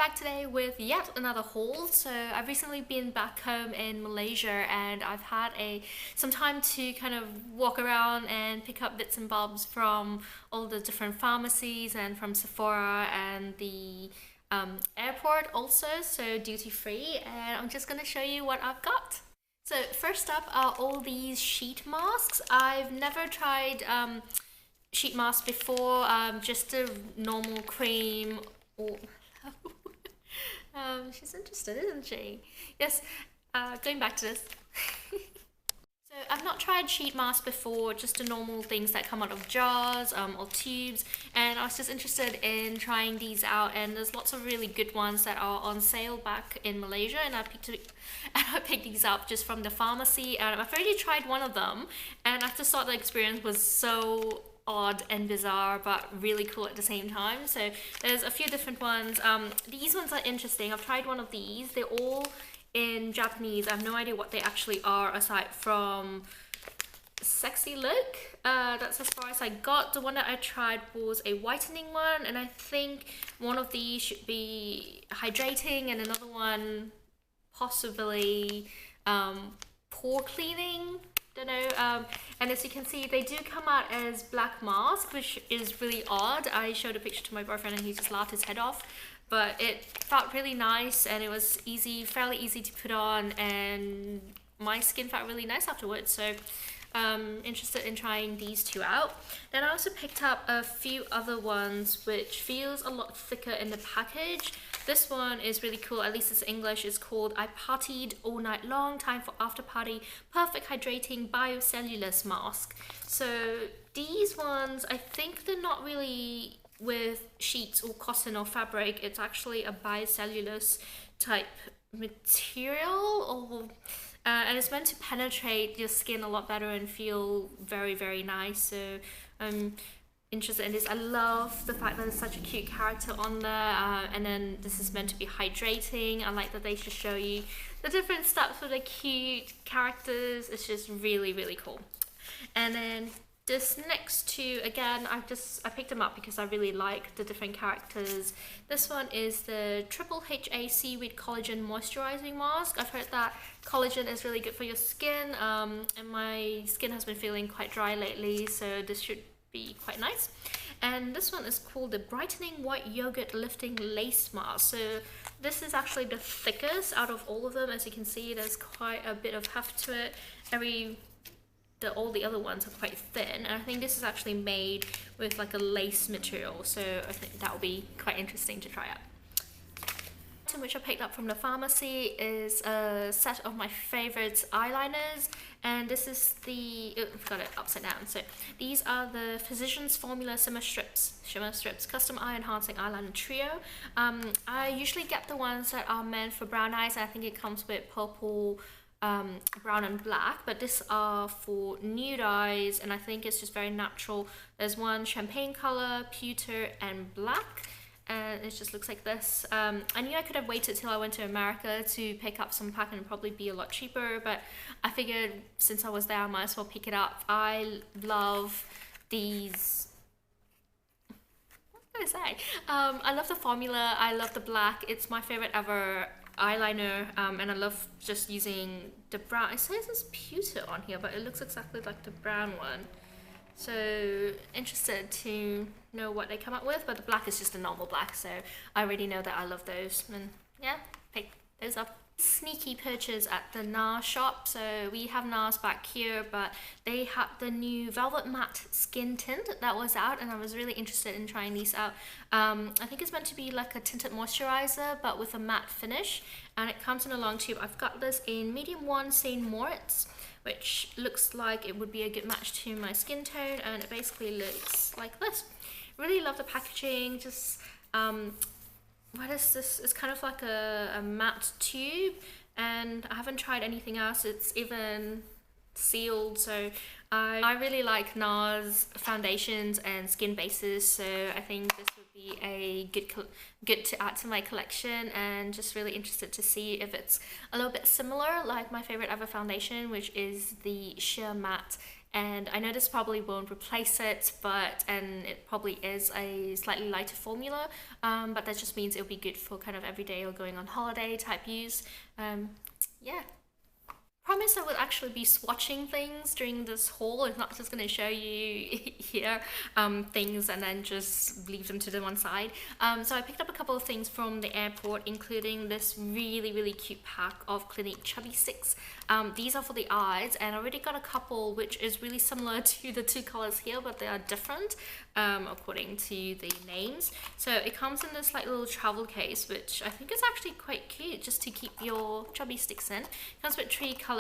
back today with yet another haul. So I've recently been back home in Malaysia and I've had some time to kind of walk around and pick up bits and bobs from all the different pharmacies and from Sephora and the airport also, so duty free, and I'm just gonna show you what I've got. So first up are all these sheet masks. I've never tried sheet masks before, just a normal cream or she's interested, isn't she? Yes, going back to this. So I've not tried sheet masks before, just the normal things that come out of jars or tubes, and I was just interested in trying these out, and there's lots of really good ones that are on sale back in Malaysia, and I picked these up just from the pharmacy, and I've already tried one of them, and I just thought the experience was so odd and bizarre but really cool at the same time. So there's a few different ones. These ones are interesting. I've tried one of these. They're all in Japanese. I have no idea what they actually are aside from sexy look. That's as far as I got. The one that I tried was a whitening one, and I think one of these should be hydrating and another one possibly pore cleaning. Don't know. And as you can see, they do come out as black masks, which is really odd. I showed a picture to my boyfriend and he just laughed his head off, but it felt really nice and it was fairly easy to put on, and my skin felt really nice afterwards. So interested in trying these two out. Then I also picked up a few other ones which feels a lot thicker in the package. This one is really cool, at least it's English. It's called I Partied All Night Long, Time for After Party, Perfect Hydrating Biocellulose Mask. So these ones, I think they're not really with sheets or cotton or fabric. It's actually a biocellulose type material, or and it's meant to penetrate your skin a lot better and feel very, very nice. So I'm interested in this. I love the fact that there's such a cute character on there, and then this is meant to be hydrating. I like that they just show you the different steps for the cute characters. It's just really, really cool. And then this next two, again, I picked them up because I really like the different characters. This one is the Triple HA Seaweed Collagen Moisturizing Mask. I've heard that collagen is really good for your skin, and my skin has been feeling quite dry lately, so this should be quite nice. And this one is called the Brightening White Yogurt Lifting Lace Mask. So this is actually the thickest out of all of them. As you can see, there's quite a bit of heft to it. All the other ones are quite thin, and I think this is actually made with like a lace material, so I think that will be quite interesting to try out. Item which I picked up from the pharmacy is a set of my favorite eyeliners, and this is I've got it upside down. So these are the Physicians Formula Shimmer Strips Custom Eye Enhancing Eyeliner Trio. I usually get the ones that are meant for brown eyes, and I think it comes with purple, brown and black, but these are for nude eyes, and I think it's just very natural. There's one champagne color, pewter and black, and it just looks like this. I knew I could have waited till I went to America to pick up some pack and probably be a lot cheaper, but I figured since I was there I might as well pick it up. I love these. What did I say? I love the formula, I love the black. It's my favorite ever eyeliner, and I love just using the brown. It says it's pewter on here, but it looks exactly like the brown one. So interested to know what they come up with, but the black is just a normal black, so I already know that I love those, and yeah, pick those up. Sneaky purchase at the Nars shop. So we have Nars back here, but they had the new Velvet Matte Skin Tint that was out, and I was really interested in trying these out. I think it's meant to be like a tinted moisturizer but with a matte finish, and it comes in a long tube. I've got this in medium 1 St.Moritz, which looks like it would be a good match to my skin tone, and it basically looks like this. Really love the packaging. Just what is this? It's kind of like a matte tube, and I haven't tried anything else. It's even sealed, so I really like NARS foundations and skin bases, so I think this would be a good to add to my collection, and just really interested to see if it's a little bit similar like my favorite ever foundation, which is the Sheer Matte and I know this probably won't replace it, and it probably is a slightly lighter formula, but that just means it'll be good for kind of everyday or going on holiday type use. Yeah. Promise I will actually be swatching things during this haul. I'm not just going to show you here things and then just leave them to the one side. So I picked up a couple of things from the airport, including this really cute pack of Clinique Chubby sticks. These are for the eyes, and I already got a couple which is really similar to the two colors here, but they are different according to the names. So it comes in this like little travel case, which I think is actually quite cute, just to keep your chubby sticks in. It comes with 3 colors.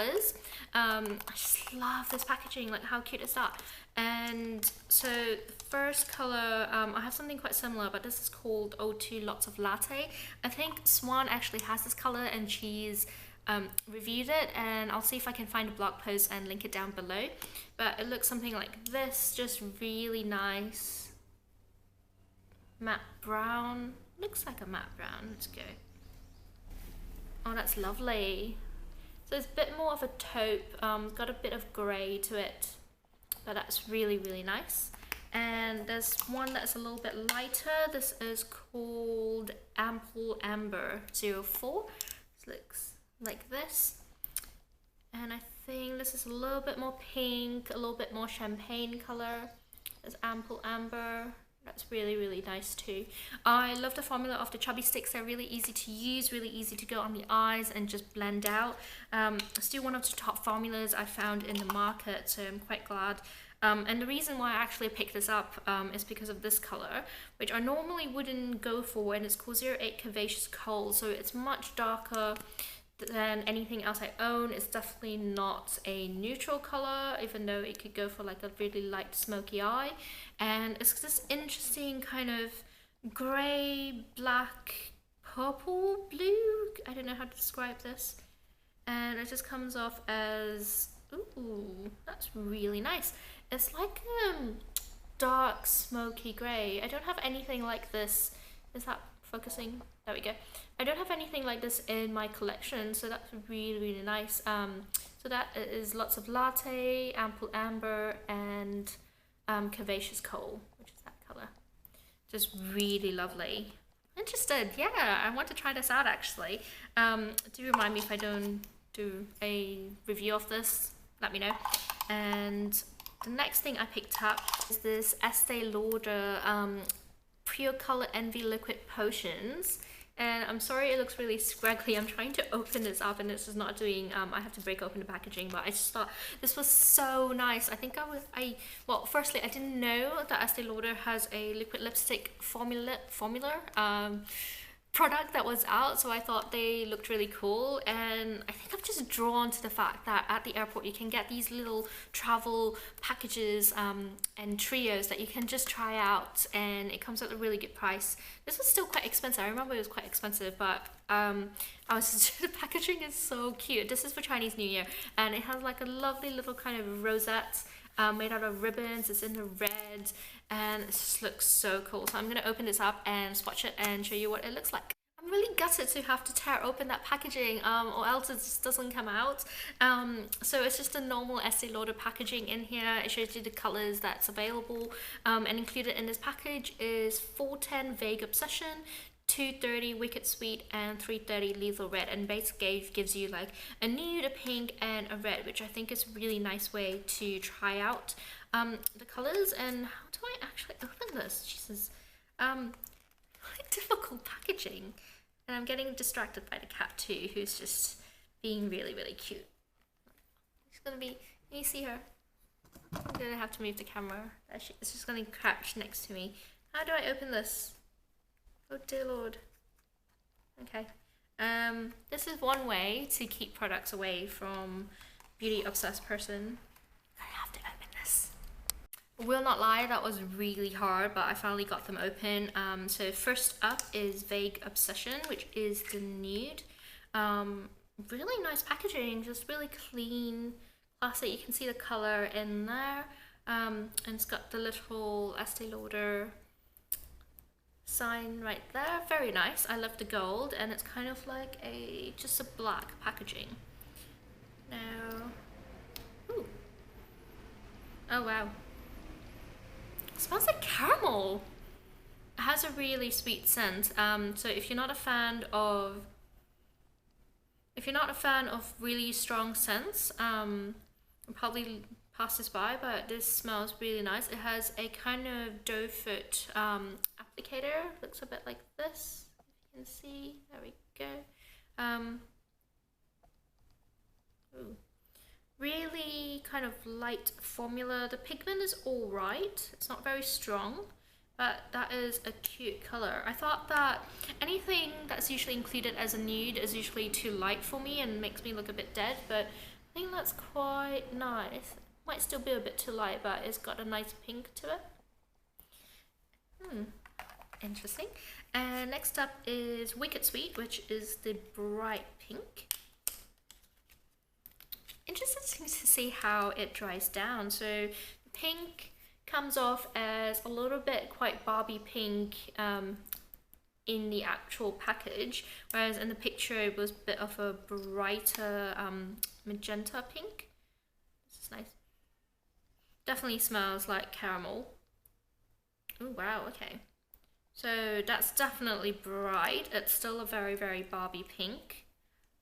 I just love this packaging, like how cute is that? And so the first color, I have something quite similar, but this is called O2 Lots of Latte. I think Swan actually has this color, and she's reviewed it, and I'll see if I can find a blog post and link it down below. But it looks something like this, just really nice matte brown. Looks like a matte brown. Let's go. Oh, that's lovely. So it's a bit more of a taupe, got a bit of grey to it, but that's really nice. And there's one that's a little bit lighter. This is called Ample Amber 04. This looks like this. And I think this is a little bit more pink, a little bit more champagne colour. There's Ample Amber. That's really nice too. I love the formula of the chubby sticks. They're really easy to use, really easy to go on the eyes and just blend out. Still one of the top formulas I found in the market, so I'm quite glad. And the reason why I actually picked this up is because of this color, which I normally wouldn't go for, and it's called 08 Curvaceous Coal, so it's much darker than anything else I own. It's definitely not a neutral color, even though it could go for like a really light smoky eye. And it's this interesting kind of grey, black, purple, blue. I don't know how to describe this. And it just comes off as, ooh, that's really nice. It's like dark smoky grey. I don't have anything like this. Is that focusing? There we go. I don't have anything like this in my collection, so that's really nice. So that is Lots of Latte, Ample Amber, and Curvaceous Coal, which is that color. Just really lovely. Interested? Yeah, I want to try this out actually. Do remind me if I don't do a review of this, let me know. And the next thing I picked up is this Estee Lauder Pure Color Envy Liquid Potions. And I'm sorry it looks really scraggly. I'm trying to open this up and this is not doing, I have to break open the packaging, but I just thought this was so nice. I think well, firstly, I didn't know that Estee Lauder has a liquid lipstick formula product that was out, so I thought they looked really cool. And I think I'm just drawn to the fact that at the airport you can get these little travel packages and trios that you can just try out, and it comes at a really good price. This was still quite expensive. I remember it was quite expensive, but the packaging is so cute. This is for Chinese New Year, and it has like a lovely little kind of rosette made out of ribbons. It's in the red, and it just looks so cool. So I'm going to open this up and swatch it and show you what it looks like. I'm really gutted to have to tear open that packaging, or else it just doesn't come out. So it's just a normal Estee Lauder packaging in here. It shows you the colors that's available, and included in this package is 410 Vague Obsession, 230 Wicked Sweet, and 330 Lethal Red. And basically gives you like a nude, a pink, and a red, which I think is a really nice way to try out the colors. And how do I actually open this? Jesus, difficult packaging. And I'm getting distracted by the cat too, who's just being really cute. She's gonna be, can you see her? I'm gonna have to move the camera. It's just gonna crouch next to me. How do I open this? Oh dear Lord. Okay. This is one way to keep products away from beauty obsessed person. I have to open this. I will not lie, that was really hard, but I finally got them open. So first up is Vague Obsession, which is the nude. Really nice packaging, just really clean, classy. You can see the color in there. And it's got the little Estee Lauder sign right there. Very nice. I love the gold, and it's kind of like just a black packaging. Now, ooh, Oh wow. It smells like caramel. It has a really sweet scent. So if you're not a fan of really strong scents, probably pass this by, but this smells really nice. It has a kind of doe foot applicator. Looks a bit like this. If you can see, there we go. Ooh. Really kind of light formula. The pigment is all right. It's not very strong, but that is a cute color. I thought that anything that's usually included as a nude is usually too light for me and makes me look a bit dead, but I think that's quite nice. Might still be a bit too light, but it's got a nice pink to it. Interesting. And next up is Wicked Sweet, which is the bright pink. Interesting to see how it dries down. So the pink comes off as a little bit quite Barbie pink in the actual package, whereas in the picture it was a bit of a brighter magenta pink. This is nice. Definitely smells like caramel. Oh wow, okay. So that's definitely bright. It's still a very, very Barbie pink.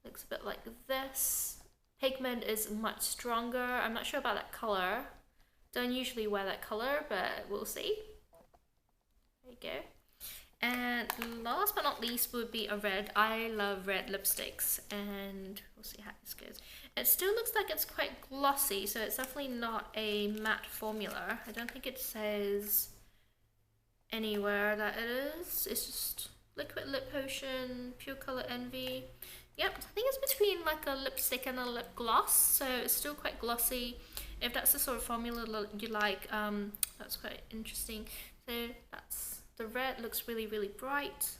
Looks a bit like this. Pigment is much stronger. I'm not sure about that color. Don't usually wear that color, but we'll see. There you go. And last but not least would be a red. I love red lipsticks, and we'll see how this goes. It still looks like it's quite glossy, so it's definitely not a matte formula. I don't think it says anywhere that it is. It's just liquid lip potion, pure color envy. Yep, I think it's between like a lipstick and a lip gloss, so it's still quite glossy. If that's the sort of formula you like, that's quite interesting. So that's the red. Looks really, really bright.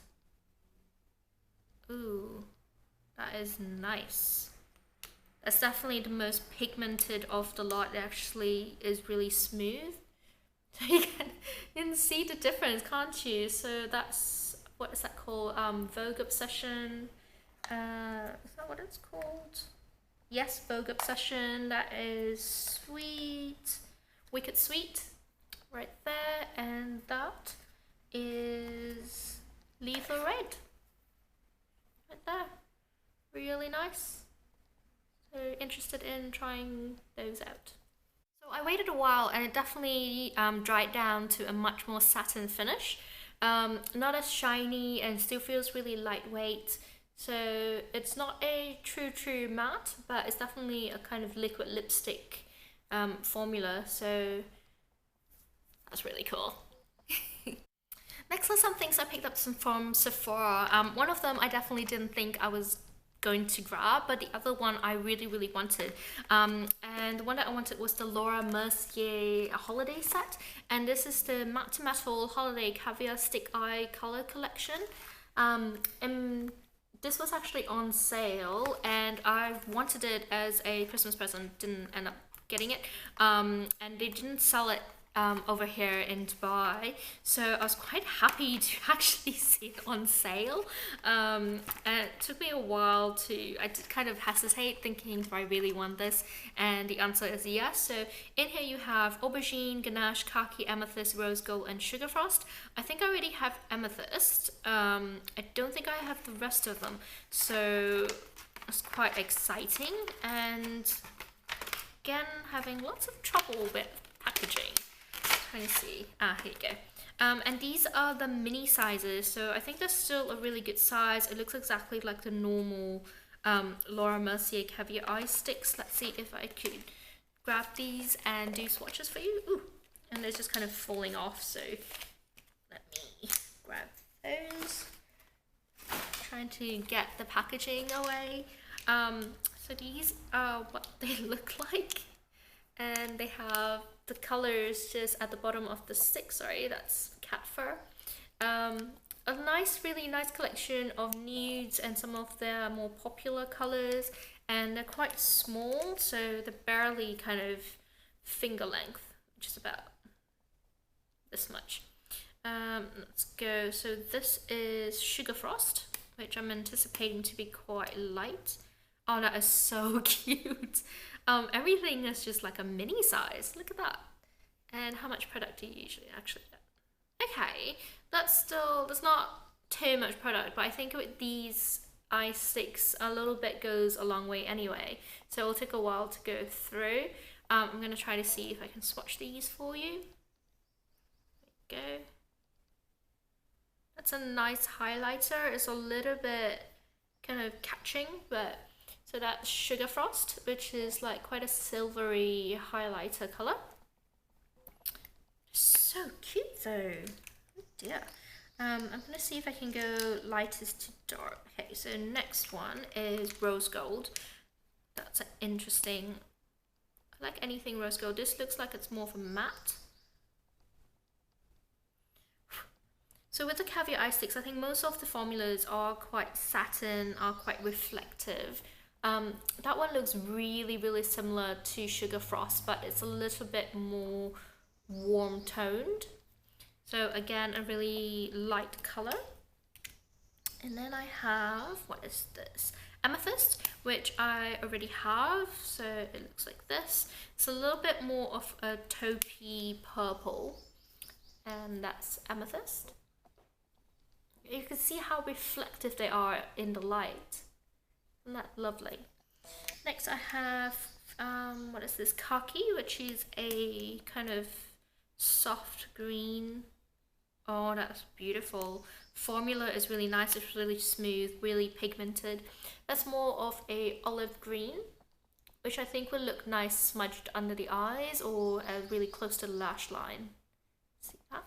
Ooh, that is nice. That's definitely the most pigmented of the lot. It actually is really smooth. So you can see the difference, can't you? So that's, what is that called? Vogue Obsession. Is that what it's called? Yes, Vogue Obsession. That is Sweet, Wicked Sweet, right there, and that is Lethal Red, right there. Really nice. So interested in trying those out. So I waited a while, and it definitely dried down to a much more satin finish. Not as shiny, and still feels really lightweight. So it's not a true matte, but it's definitely a kind of liquid lipstick formula, so that's really cool. Next are some things I picked up from Sephora. One of them I definitely didn't think I was going to grab, but the other one I really wanted. And the one that I wanted was the Laura Mercier holiday set, and this is the Matte to Metal Holiday Caviar Stick Eye Color Collection. And this was actually on sale, and I wanted it as a Christmas present, didn't end up getting it, and they didn't sell it over here in Dubai, so I was quite happy to actually see it on sale. And it took me a while I did kind of hesitate, thinking, do I really want this? And the answer is yes. So in here you have aubergine, ganache, khaki, amethyst, rose gold, and sugar frost. I think I already have amethyst. I don't think I have the rest of them, so it's quite exciting. And again, having lots of trouble with packaging. Trying to see. Here you go. And these are the mini sizes, so I think they're still a really good size. It looks exactly like the normal Laura Mercier Caviar Eye Sticks. Let's see if I could grab these and do swatches for you. Ooh, and they're just kind of falling off, so let me grab those. Trying to get the packaging away. So these are what they look like, and they have the colors just at the bottom of the stick. Sorry, that's cat fur. A nice, really nice collection of nudes and some of their more popular colors, and they're quite small, so they're barely kind of finger length, which is about this much. Let's go. So this is Sugar Frost, which I'm anticipating to be quite light. Oh, that is so cute. Everything is just like a mini size. Look at that. And how much product do you usually actually get? Okay, that's not too much product, but I think with these eye sticks, a little bit goes a long way anyway. So it'll take a while to go through. I'm gonna try to see if I can swatch these for you. There we go. That's a nice highlighter. It's a little bit kind of catching, but so that's Sugar Frost, which is like quite a silvery highlighter color. So cute though. Oh dear. I'm gonna see if I can go lightest to dark. Okay, so next one is Rose Gold. That's an interesting. I like anything rose gold. This looks like it's more of a matte. So with the Caviar eye sticks, I think most of the formulas are quite satin, are quite reflective. That one looks really, really similar to Sugar Frost, but it's a little bit more warm toned. So again, a really light color. And then I have, what is this? Amethyst, which I already have. So it looks like this. It's a little bit more of a taupey purple. And that's Amethyst. You can see how reflective they are in the light. Isn't that lovely? Next I have, what is this? Khaki, which is a kind of soft green. Oh, that's beautiful. Formula is really nice. It's really smooth, really pigmented. That's more of a olive green, which I think will look nice smudged under the eyes or really close to the lash line. See that?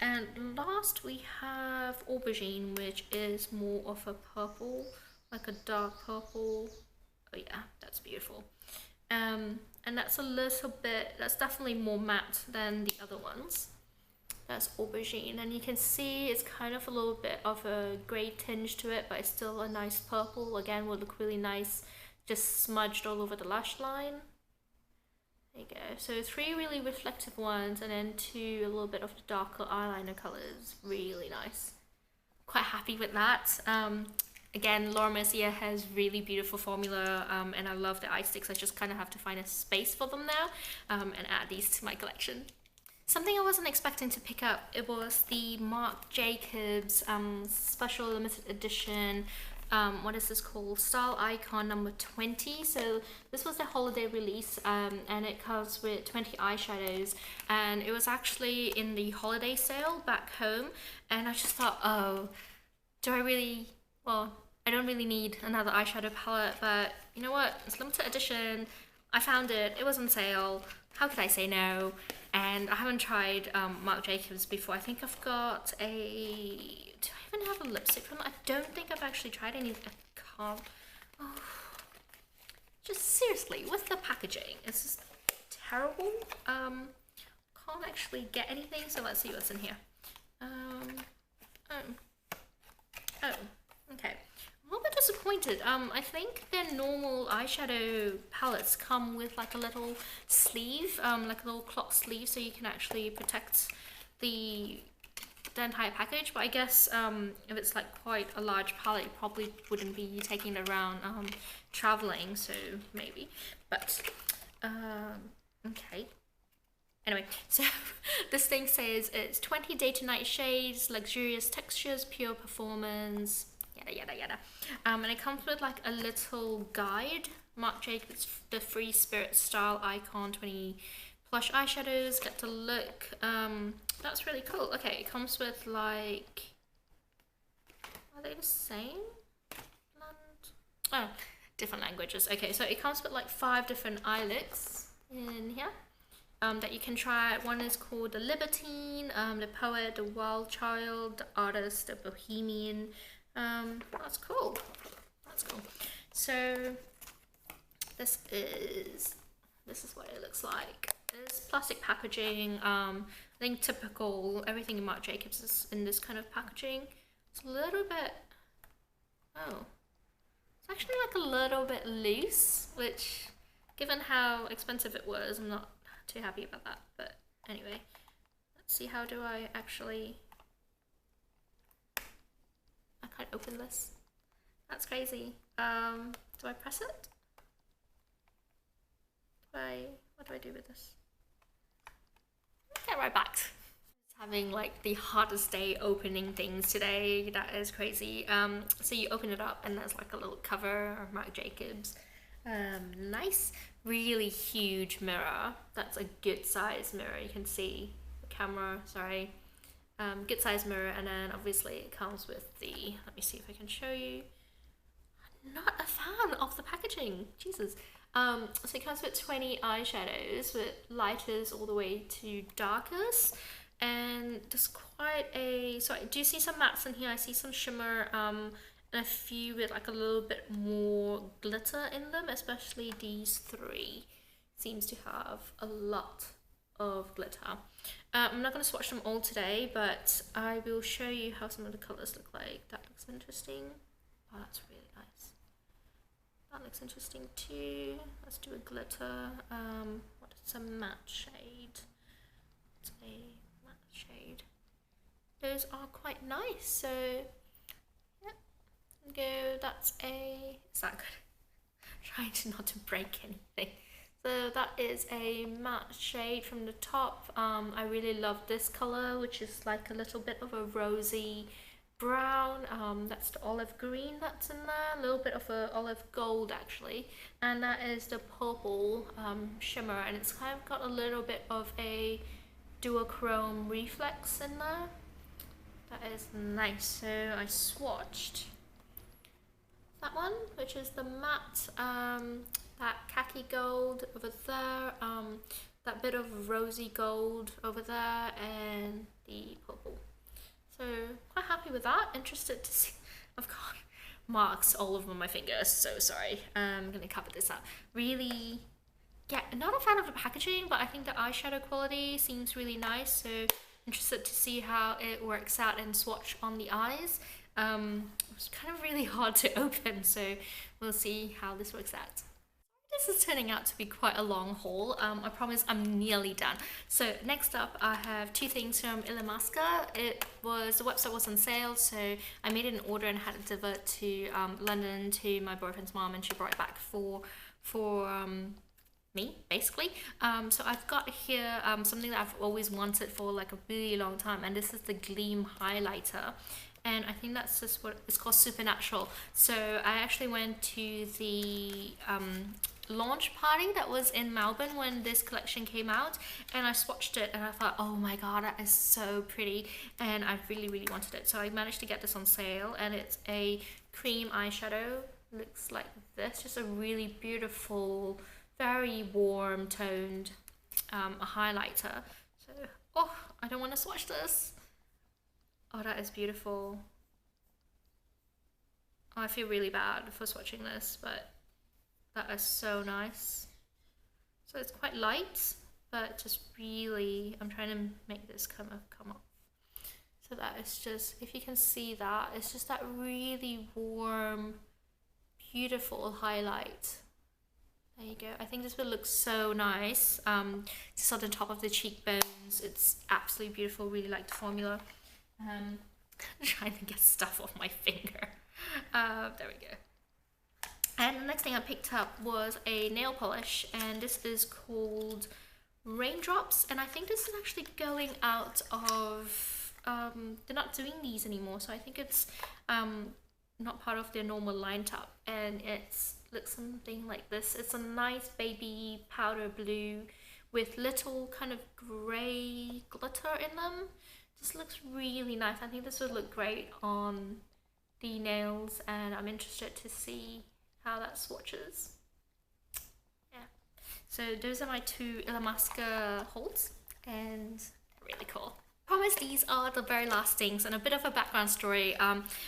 And last we have Aubergine, which is more of a purple, like a dark purple. Oh yeah, that's beautiful. And that's a little bit, that's definitely more matte than the other ones. That's Aubergine, and you can see it's kind of a little bit of a grey tinge to it, but it's still a nice purple. Again, will look really nice, just smudged all over the lash line. There you go. So 3 really reflective ones, and then 2 a little bit of the darker eyeliner colours. Really nice. Quite happy with that. Again, Laura Mercier has really beautiful formula, and I love the eye sticks. I just kind of have to find a space for them now, and add these to my collection. Something I wasn't expecting to pick up, it was the Marc Jacobs special limited edition, what is this called? Style Icon number 20. So this was the holiday release, and it comes with 20 eyeshadows, and it was actually in the holiday sale back home, and I just thought, oh, do I really, well, I don't really need another eyeshadow palette, but you know what, it's limited edition, I found it, it was on sale, how could I say no? And I haven't tried Marc Jacobs before. I think I've got a, do I even have a lipstick from them? I don't think I've actually tried any. I can't. Oh. Just seriously, with the packaging, it's just terrible. Can't actually get anything, so let's see what's in here. Oh, okay. I'm a little bit disappointed. I think their normal eyeshadow palettes come with like a little sleeve, like a little cloth sleeve, so you can actually protect the entire package. But I guess if it's like quite a large palette, you probably wouldn't be taking it around traveling, so maybe. But okay. Anyway, so this thing says it's 20 day to night shades, luxurious textures, pure performance. Yada yada. And it comes with like a little guide. Marc Jacobs, the Free Spirit Style Icon 20 plush eyeshadows. Get to look. That's really cool. Okay, it comes with like, are they the same? Oh, different languages. Okay, so it comes with like 5 different eye looks in here. That you can try. One is called the Libertine, the Poet, the Wild Child, the Artist, the Bohemian. That's cool. That's cool. So this is what it looks like. It's plastic packaging. I think typical, everything in Marc Jacobs is in this kind of packaging. It's a little bit, oh, it's actually like a little bit loose, which given how expensive it was, I'm not too happy about that. But anyway, let's see, how do I actually, I can't open this. That's crazy. Do I press it? What do I do with this? get right back. Having like the hardest day opening things today. That is crazy. So you open it up and there's like a little cover of Marc Jacobs. Nice, really huge mirror. That's a good size mirror. You can see the camera, sorry. Good size mirror, and then obviously it comes with the, let me see if I can show you. I'm not a fan of the packaging, Jesus. So it comes with 20 eyeshadows with lightest all the way to darkest. And there's quite a, so do you see some mattes in here? I see some shimmer, and a few with like a little bit more glitter in them, especially these three seems to have a lot of glitter. I'm not going to swatch them all today, but I will show you how some of the colors look like. That looks interesting. Oh, that's really nice. That looks interesting too. Let's do a glitter. What is a matte shade? It's a shade. Those are quite nice, so yeah, go. That's a, is that good? Trying to not to break anything. So that is a matte shade from the top. I really love this color, which is like a little bit of a rosy brown. That's the olive green that's in there, a little bit of a olive gold actually, and that is the purple shimmer, and it's kind of got a little bit of a duochrome reflex in there. That is nice. So I swatched that one, which is the matte, that khaki gold over there, that bit of rosy gold over there, and the purple. So quite happy with that. Interested to see. I've got marks all over my fingers, so sorry. I'm gonna cover this up. Really, yeah, not a fan of the packaging, but I think the eyeshadow quality seems really nice, so interested to see how it works out and swatch on the eyes. It's kind of really hard to open, so we'll see how this works out. This is turning out to be quite a long haul. I promise I'm nearly done. So next up I have two things from Illamasqua. The website was on sale, so I made an order and had it delivered to London to my boyfriend's mom, and she brought it back for me, basically. So I've got here something that I've always wanted for like a really long time, and this is the Gleam highlighter, and I think that's just what it's called, Supernatural. So I actually went to the launch party that was in Melbourne when this collection came out, and I swatched it and I thought, oh my god, that is so pretty, and I really wanted it. So I managed to get this on sale, and it's a cream eyeshadow. Looks like this, just a really beautiful, very warm toned highlighter. So, oh, I don't want to swatch this. Oh, that is beautiful. Oh, I feel really bad for swatching this, but that is so nice. So it's quite light, but just really, I'm trying to make this come off. So that is just, if you can see that, it's just that really warm, beautiful highlight. There you go. I think this will look so nice. Just on the top of the cheekbones. It's absolutely beautiful. Really like the formula. I'm trying to get stuff off my finger. There we go. And the next thing I picked up was a nail polish, and this is called Raindrops, and I think this is actually going out of, they're not doing these anymore, so I think it's not part of their normal lineup, and it's looks something like this. It's a nice baby powder blue with little kind of grey glitter in them. This looks really nice. I think this would look great on the nails, and I'm interested to see how that swatches. Yeah, so those are my two Illamasqua holds, and they're really cool. Promise these are the very last things, and a bit of a background story.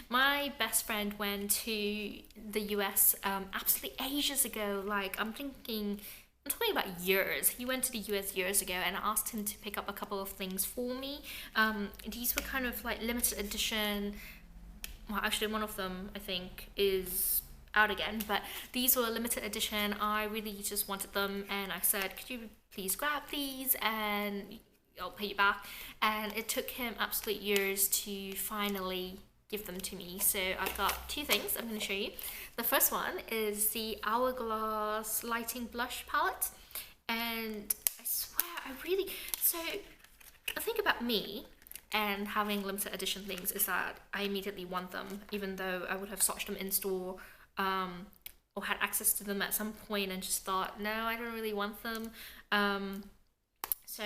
My best friend went to the US absolutely ages ago. Like, I'm talking about years. He went to the US years ago, and I asked him to pick up a couple of things for me. These were kind of like limited edition. Well, actually one of them I think is out again, but these were limited edition. I really just wanted them, and I said, could you please grab these and I'll pay you back. And it took him absolute years to finally give them to me. So I've got two things I'm going to show you. The first one is the Hourglass Lighting Blush Palette, and I swear I really, so the thing about me and having limited edition things is that I immediately want them, even though I would have swatched them in store, or had access to them at some point and just thought, no, I don't really want them. So,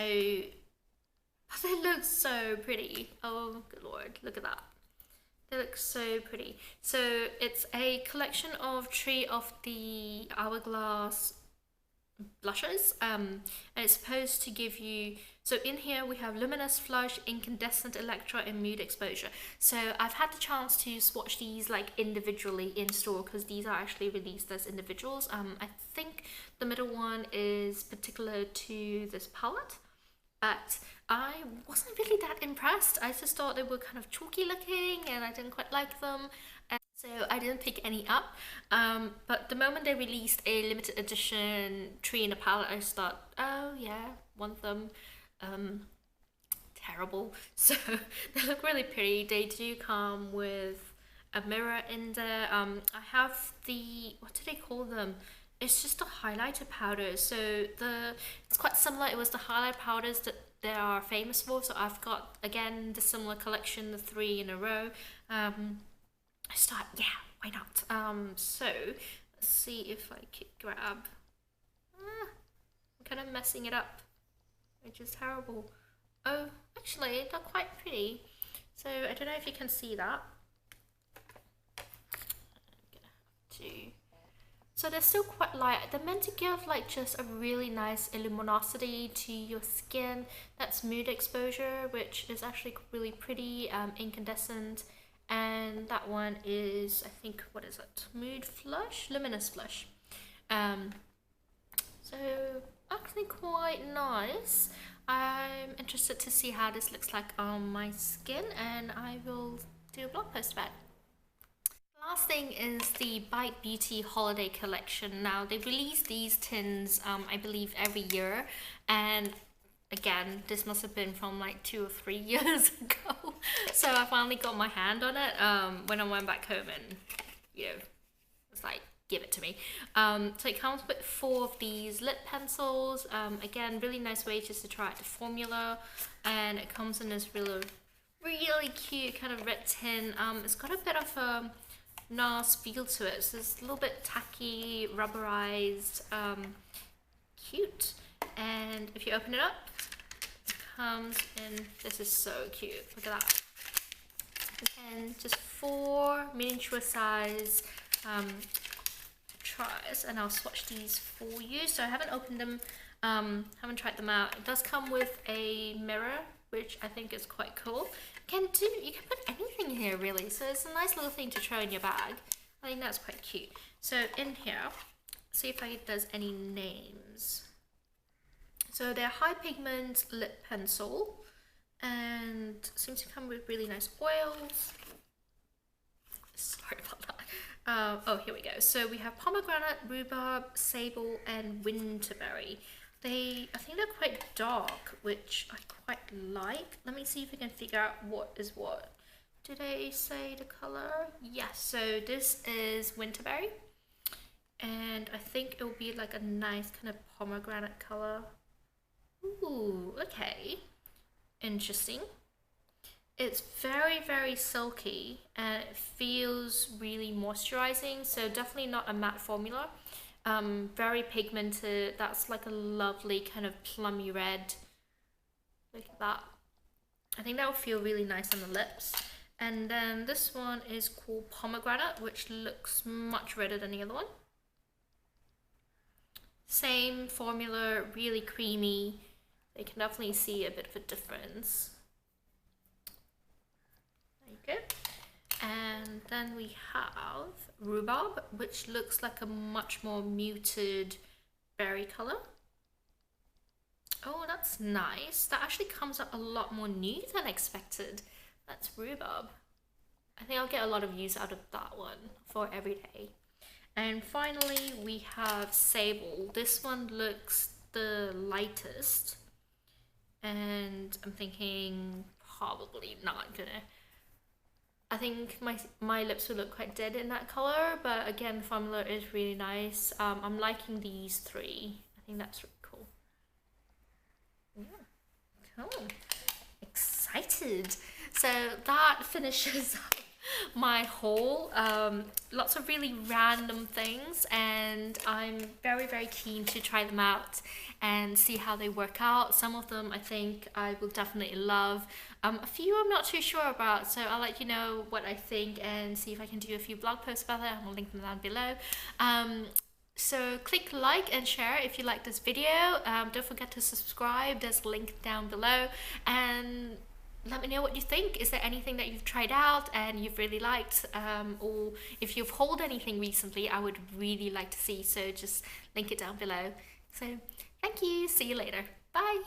but they look so pretty. Oh, good lord, look at that. They look so pretty. So it's a collection of 3 of the Hourglass blushes, and it's supposed to give you, so in here we have luminous flush, incandescent electro, and mood exposure. So I've had the chance to swatch these like individually in store, because these are actually released as individuals. I think the middle one is particular to this palette, but I wasn't really that impressed. I just thought they were kind of chalky looking and I didn't quite like them, so I didn't pick any up. But the moment they released a limited edition 3 in a palette, I just thought, oh yeah, want them. Terrible. So they look really pretty. They do come with a mirror in there. I have the, what do they call them? It's just a highlighter powder. So it's quite similar. It was the highlight powders that they are famous for. So I've got, again, the similar collection, the 3 in a row. I just thought, yeah, why not? So let's see if I could grab. I'm kind of messing it up, which is terrible. Oh, actually, they're quite pretty. So I don't know if you can see that. I'm gonna have to. So they're still quite light. They're meant to give like just a really nice luminosity to your skin. That's mood exposure, which is actually really pretty, incandescent. And that one is, I think, what is it? Mood flush? Luminous flush. So actually quite nice. I'm interested to see how this looks like on my skin, and I will do a blog post about it. Last thing is the Bite Beauty Holiday Collection. Now, they release these tins, I believe, every year, and again, this must have been from like 2 or 3 years ago. So I finally got my hand on it when I went back home, and you know, it's like, give it to me. So it comes with 4 of these lip pencils. Again, really nice way just to try out the formula, and it comes in this really cute kind of red tin. It's got a bit of a Nars feel to it, so it's a little bit tacky, rubberized, cute. And if you open it up, it comes in, this is so cute, look at that. And just 4 miniature size tries, and I'll swatch these for you. So I haven't opened them, haven't tried them out. It does come with a mirror, which I think is quite cool. You can put anything in here really, so it's a nice little thing to throw in your bag. I think that's quite cute. So in here, see if there's any names. So they're high pigment lip pencil, and seems to come with really nice oils. Sorry about that. Oh, here we go. So we have Pomegranate, Rhubarb, Sable, and Winterberry. I think they're quite dark, which I quite like. Let me see if I can figure out what is what. Do they say the color? Yes, so this is Winterberry, and I think it will be like a nice kind of pomegranate color. Ooh, okay, interesting. It's very silky, and it feels really moisturizing, so definitely not a matte formula. Very pigmented. That's like a lovely kind of plummy red. Look at that. I think that will feel really nice on the lips. And then this one is called Pomegranate, which looks much redder than the other one. Same formula, really creamy. You can definitely see a bit of a difference. There you go. And then we have Rhubarb, which looks like a much more muted berry color. Oh, that's nice. That actually comes up a lot more nude than expected. That's Rhubarb. I think I'll get a lot of use out of that one for every day. And finally, we have Sable. This one looks the lightest, and I'm thinking probably not gonna. I think my lips will look quite dead in that color, but again, the formula is really nice. I'm liking these 3. I think that's really cool. Yeah, cool. excited. So that finishes my haul. Lots of really random things, and I'm very keen to try them out and see how they work out. Some of them I think I will definitely love. A few I'm not too sure about, so I'll let you know what I think and see if I can do a few blog posts about it. I'll link them down below. So click like and share if you like this video. Don't forget to subscribe, there's a link down below, and let me know what you think. Is there anything that you've tried out and you've really liked, or if you've hauled anything recently, I would really like to see, so just link it down below. So thank you, see you later, bye.